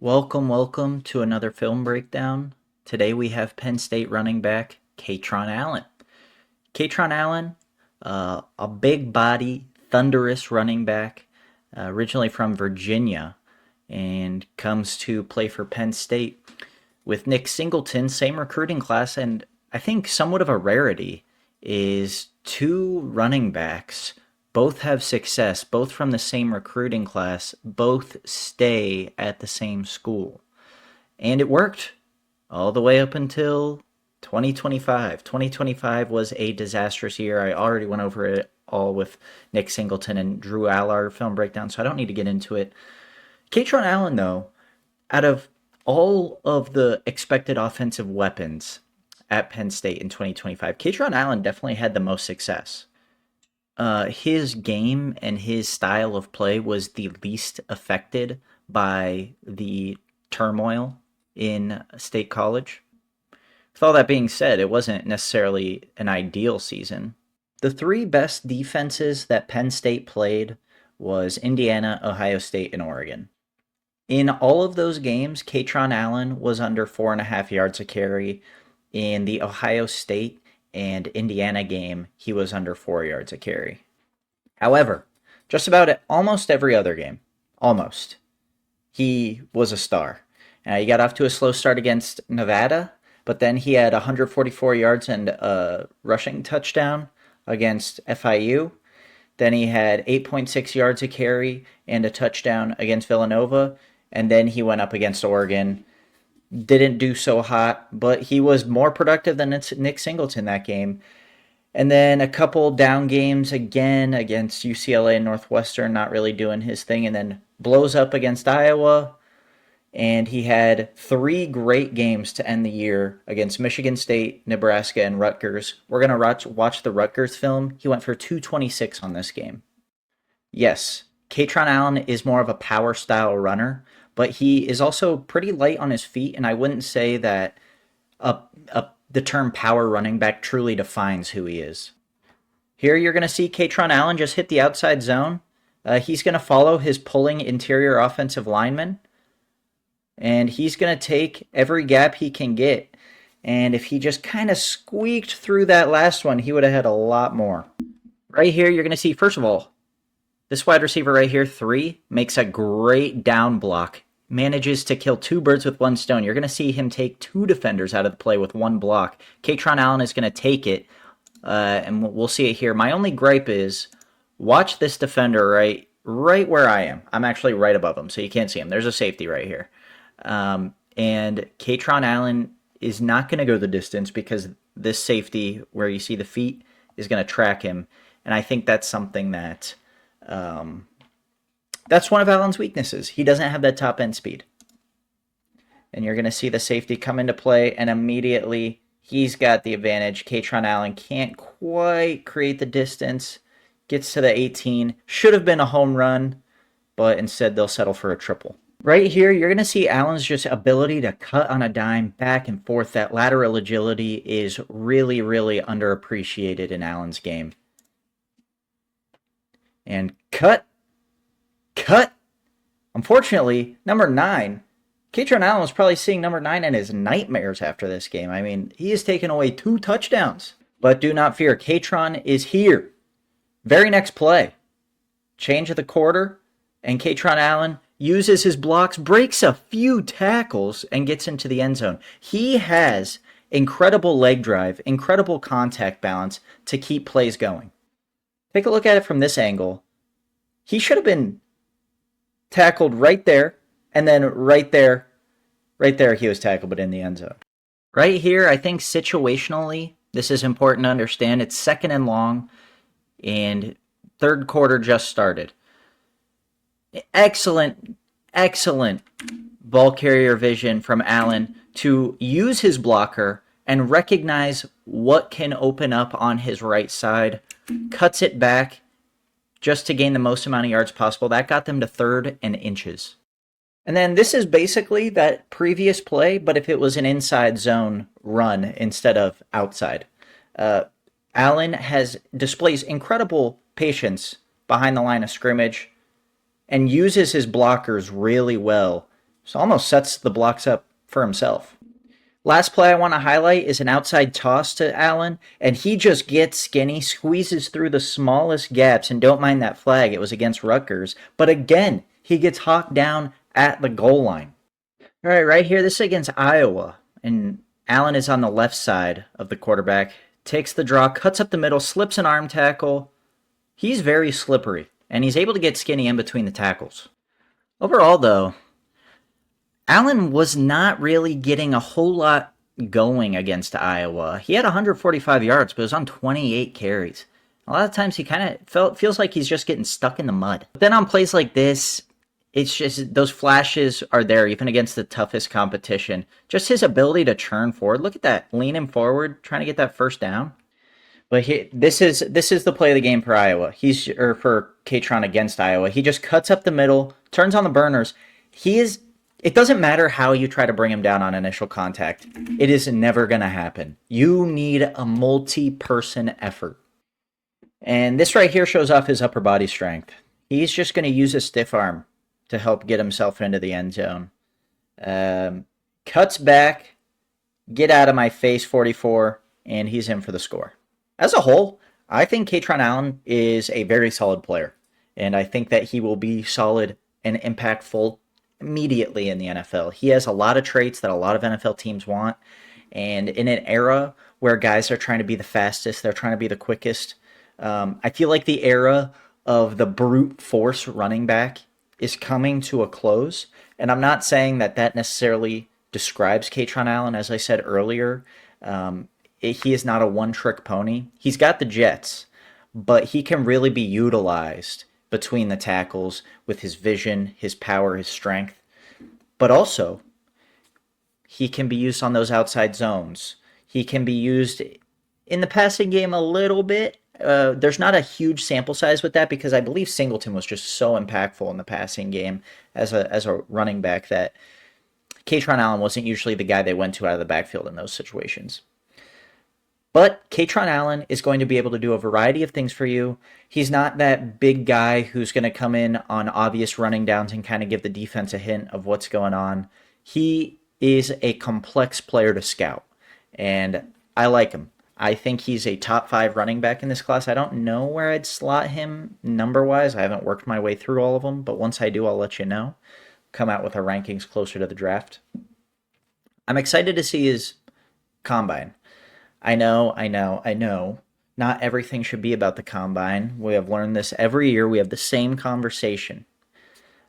Welcome to another film breakdown. Today we have Penn State running back Kaytron Allen. Kaytron Allen, a big body, thunderous running back, originally from Virginia, and comes to play for Penn State with Nick Singleton, same recruiting class, and I think somewhat of a rarity is two running backs both have success, both from the same recruiting class, both stay at the same school. And it worked all the way up until 2025. 2025 was a disastrous year. I already went over it all with Nick Singleton and Drew Allard film breakdown, so I don't need to get into it. Kaytron Allen, though, out of all of the expected offensive weapons at Penn State in 2025, Kaytron Allen definitely had the most success. His game and his style of play was the least affected by the turmoil in State College. With all that being said, it wasn't necessarily an ideal season. The three best defenses that Penn State played was Indiana, Ohio State, and Oregon. In all of those games, Kaytron Allen was under 4.5 yards a carry. In the Ohio State and Indiana game, he was under 4 yards a carry. However, just about almost every other game, he was a star. He got off to a slow start against Nevada, but then he had 144 yards and a rushing touchdown against FIU. Then he had 8.6 yards a carry and a touchdown against Villanova. And then he went up against Oregon. Didn't do so hot, but he was more productive than Nick Singleton that game. And then a couple down games again against UCLA and Northwestern, not really doing his thing, and then blows up against Iowa. And he had 3 great games to end the year against Michigan State, Nebraska, and Rutgers. We're going to watch the Rutgers film. He went for 226 on this game. Yes, Kaytron Allen is more of a power style runner, but he is also pretty light on his feet, and I wouldn't say that the term power running back truly defines who he is. Here you're going to see Kaytron Allen just hit the outside zone. He's going to follow his pulling interior offensive lineman, and he's going to take every gap he can get. And if he just kind of squeaked through that last one, he would have had a lot more. Right here, you're going to see, first of all, this wide receiver right here, 3, makes a great down block. Manages to kill 2 birds with 1 stone. You're going to see him take 2 defenders out of the play with 1 block. Kaytron Allen is going to take it, and we'll see it here. My only gripe is, watch this defender right where I am. I'm actually right above him, so you can't see him. There's a safety right here. And Kaytron Allen is not going to go the distance because this safety, where you see the feet, is going to track him. And I think that's something that... that's one of Allen's weaknesses. He doesn't have that top end speed. And you're going to see the safety come into play, and immediately he's got the advantage. Kaytron Allen can't quite create the distance. Gets to the 18. Should have been a home run, but instead they'll settle for a triple. Right here, you're going to see Allen's just ability to cut on a dime back and forth. That lateral agility is really, really underappreciated in Allen's game. And cut. Unfortunately, number 9, Kaytron Allen was probably seeing number 9 in his nightmares after this game. I mean, he has taken away 2 touchdowns. But do not fear, Kaytron is here. Very next play. Change of the quarter, and Kaytron Allen uses his blocks, breaks a few tackles, and gets into the end zone. He has incredible leg drive, incredible contact balance to keep plays going. Take a look at it from this angle. He should have been tackled right there, and then right there he was tackled, but in the end zone. Right here, I think situationally, this is important to understand. It's 2nd and long, and 3rd quarter just started. Excellent ball carrier vision from Allen to use his blocker and recognize what can open up on his right side. Cuts it back just to gain the most amount of yards possible. That got them to 3rd and inches. And then this is basically that previous play, but if it was an inside zone run instead of outside. Allen displays incredible patience behind the line of scrimmage and uses his blockers really well So almost sets the blocks up for himself. Last play I want to highlight is an outside toss to Allen, and he just gets skinny, squeezes through the smallest gaps, and don't mind that flag. It was against Rutgers. But again, he gets hawked down at the goal line. All right here, this is against Iowa, and Allen is on the left side of the quarterback, takes the draw, cuts up the middle, slips an arm tackle. He's very slippery, and he's able to get skinny in between the tackles. Overall, though, Allen was not really getting a whole lot going against Iowa. He had 145 yards, but it was on 28 carries. A lot of times he kind of feels like he's just getting stuck in the mud. But then on plays like this, it's just those flashes are there even against the toughest competition. Just his ability to churn forward. Look at that, leaning forward, trying to get that first down. But this is the play of the game for Iowa. For Kaytron against Iowa. He just cuts up the middle, turns on the burners. It doesn't matter how you try to bring him down on initial contact. It is never going to happen. You need a multi-person effort. And this right here shows off his upper body strength. He's just going to use a stiff arm to help get himself into the end zone. Cuts back, get out of my face 44, and he's in for the score. As a whole, I think Kaytron Allen is a very solid player, and I think that he will be solid and impactful immediately in the NFL. He has a lot of traits that a lot of NFL teams want, and in an era where guys are trying to be the fastest, they're trying to be the quickest, I feel like the era of the brute force running back is coming to a close, and I'm not saying that necessarily describes Kaytron Allen. As I said earlier, he is not a one-trick pony. He's got the jets, but he can really be utilized between the tackles with his vision, his power, his strength. But also, he can be used on those outside zones. He can be used in the passing game a little bit. There's not a huge sample size with that because I believe Singleton was just so impactful in the passing game as a running back that Kaytron Allen wasn't usually the guy they went to out of the backfield in those situations. But Kaytron Allen is going to be able to do a variety of things for you. He's not that big guy who's going to come in on obvious running downs and kind of give the defense a hint of what's going on. He is a complex player to scout, and I like him. I think he's a top 5 running back in this class. I don't know where I'd slot him number-wise. I haven't worked my way through all of them, but once I do, I'll let you know. Come out with our rankings closer to the draft. I'm excited to see his combine. I know. Not everything should be about the combine. We have learned this every year. We have the same conversation.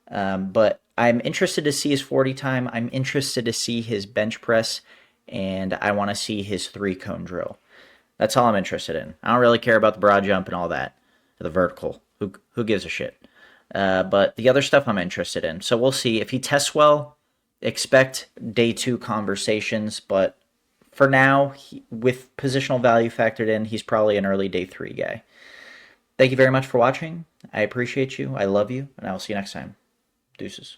But I'm interested to see his 40 time. I'm interested to see his bench press, and I want to see his 3-cone drill. That's all I'm interested in. I don't really care about the broad jump and all that, the vertical. Who gives a shit? But the other stuff I'm interested in. So we'll see. If he tests well, expect day 2 conversations, but for now, with positional value factored in, he's probably an early day 3 guy. Thank you very much for watching. I appreciate you. I love you, and I will see you next time. Deuces.